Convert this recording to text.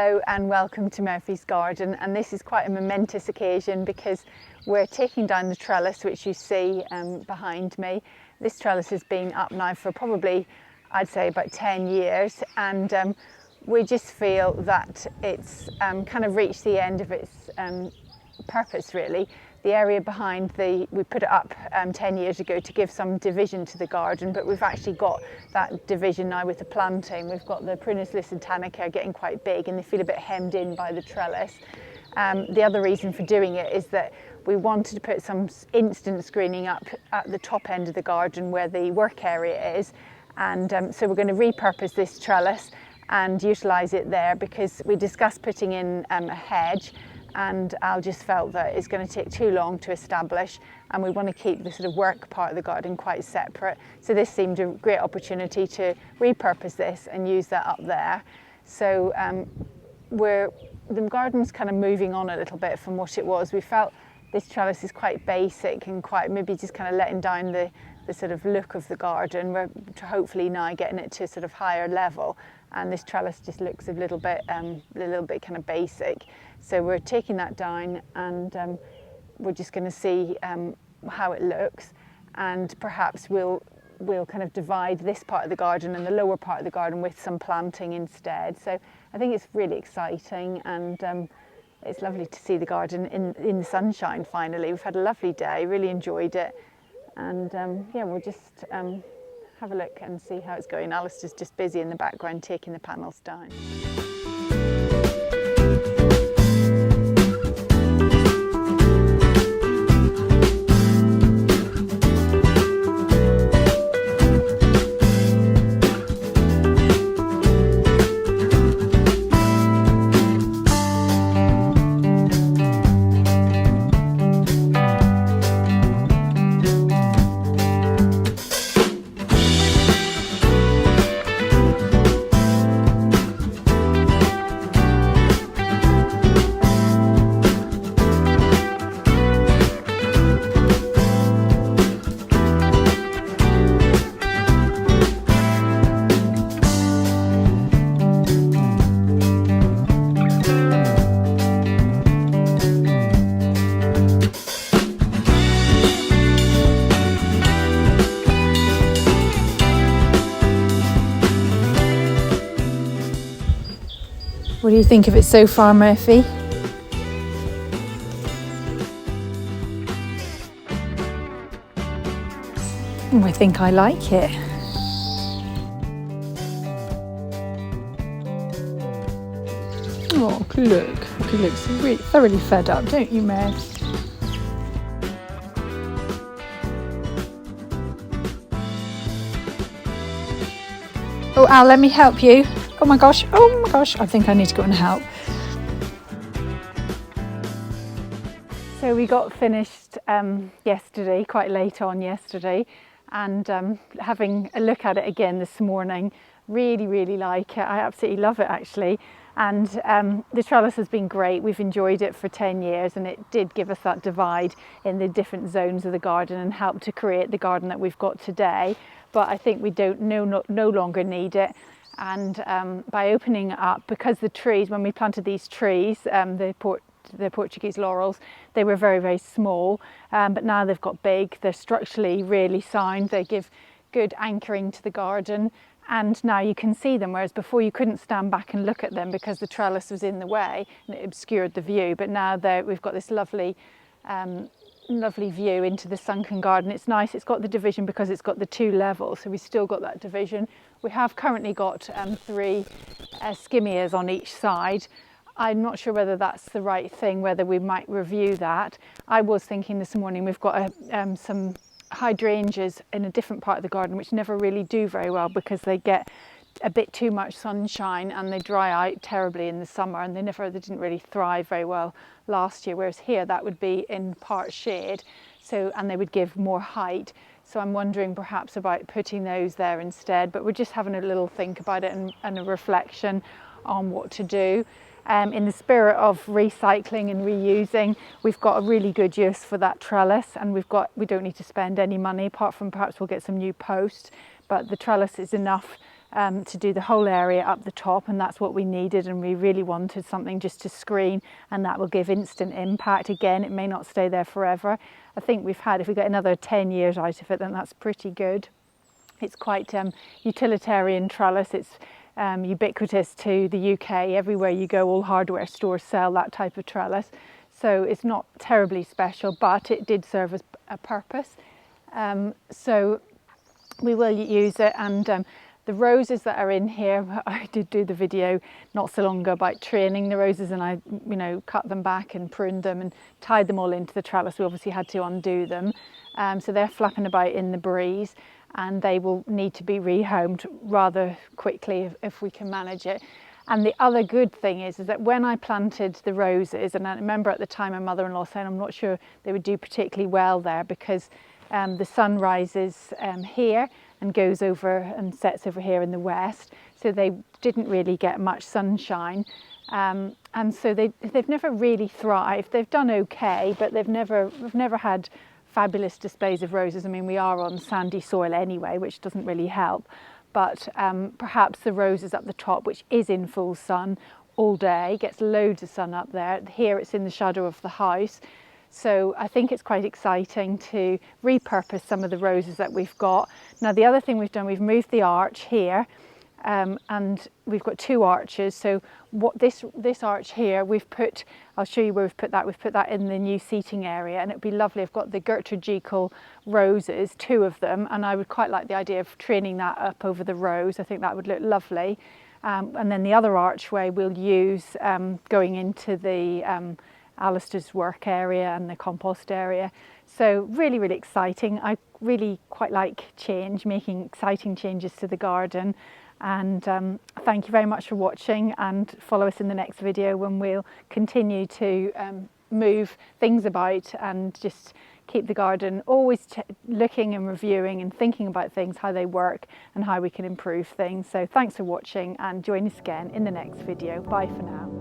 Hello and welcome to Murphy's Garden, and this is quite a momentous occasion because we're taking down the trellis which you see behind me. This trellis has been up now for probably, I'd say, about 10 years, and we just feel that it's kind of reached the end of its purpose really. The area behind we put it up 10 years ago to give some division to the garden, but we've actually got that division now with the planting. We've got the Prunus lysanthanica getting quite big and they feel a bit hemmed in by the trellis. The other reason for doing it is that we wanted to put some instant screening up at the top end of the garden where the work area is, and so we're going to repurpose this trellis and utilise it there because we discussed putting in a hedge, and Al just felt that it's going to take too long to establish and we want to keep the sort of work part of the garden quite separate. So this seemed a great opportunity to repurpose this and use that up there. So the garden's kind of moving on a little bit from what it was. We felt this trellis is quite basic and quite maybe just kind of letting down the sort of look of the garden. We're hopefully now getting it to a sort of higher level, and this trellis just looks a little bit kind of basic. So we're taking that down, and we're just going to see how it looks, and perhaps we'll kind of divide this part of the garden and the lower part of the garden with some planting instead. So I think it's really exciting, and it's lovely to see the garden in the sunshine finally. We've had a lovely day, really enjoyed it, and yeah, we'll just have a look and see how it's going. Alistair's just busy in the background taking the panels down. What do you think of it so far, Murphy? I think I like it. Oh, look. He looks really thoroughly fed up, don't you, Murph? Oh, Al, let me help you. Oh my gosh, I think I need to go and help. So we got finished yesterday, quite late on yesterday, and having a look at it again this morning, really like it. I absolutely love it actually, and the trellis has been great. We've enjoyed it for 10 years, and it did give us that divide in the different zones of the garden and help to create the garden that we've got today. But I think we no longer need it. And by opening it up, because the trees, when we planted these trees, the Portuguese laurels, they were very small, but now they've got big. They're structurally really sound. They give good anchoring to the garden, and now you can see them, whereas before you couldn't stand back and look at them because the trellis was in the way and it obscured the view. But now we've got this lovely view into the sunken garden. It's nice, it's got the division because it's got the two levels, so we've still got that division. We have currently got 3 skimmiers on each side. I'm not sure whether that's the right thing, whether we might review that. I was thinking this morning we've got some hydrangeas in a different part of the garden which never really do very well because they get a bit too much sunshine and they dry out terribly in the summer, and they didn't really thrive very well last year, whereas here that would be in part shade, and they would give more height. So I'm wondering perhaps about putting those there instead, but we're just having a little think about it and a reflection on what to do. In the spirit of recycling and reusing, we've got a really good use for that trellis, and we don't need to spend any money apart from perhaps we'll get some new posts, but the trellis is enough to do the whole area up the top, and that's what we needed, and we really wanted something just to screen, and that will give instant impact. Again, it may not stay there forever. I think we've had, if we get another 10 years out of it, then that's pretty good. It's quite utilitarian trellis. It's ubiquitous to the UK. Everywhere you go, all hardware stores sell that type of trellis. So it's not terribly special, but it did serve as a purpose. So we will use it, and the roses that are in here, I did do the video not so long ago about training the roses, and I, cut them back and pruned them and tied them all into the trellis. We obviously had to undo them. So they're flapping about in the breeze, and they will need to be rehomed rather quickly if we can manage it. And the other good thing is that when I planted the roses, and I remember at the time my mother-in-law saying I'm not sure they would do particularly well there, because the sun rises here and goes over and sets over here in the west, so they didn't really get much sunshine, and so they've never really thrived. They've done okay, but we've never had fabulous displays of roses. I mean, we are on sandy soil anyway, which doesn't really help, but perhaps the roses up the top, which is in full sun all day, gets loads of sun up there. Here it's in the shadow of the house. So I think it's quite exciting to repurpose some of the roses that we've got. Now, the other thing we've done, we've moved the arch here, and we've got two arches. So what this arch here, I'll show you where we've put that in the new seating area, and it'd be lovely. I've got the Gertrudical roses, 2 of them, and I would quite like the idea of training that up over the rows. I think that would look lovely. And then the other archway we'll use going into the Alistair's work area and the compost area. So really, really exciting. I really quite like change, making exciting changes to the garden. And thank you very much for watching, and follow us in the next video when we'll continue to move things about and just keep the garden always looking and reviewing and thinking about things, how they work and how we can improve things. So thanks for watching, and join us again in the next video. Bye for now.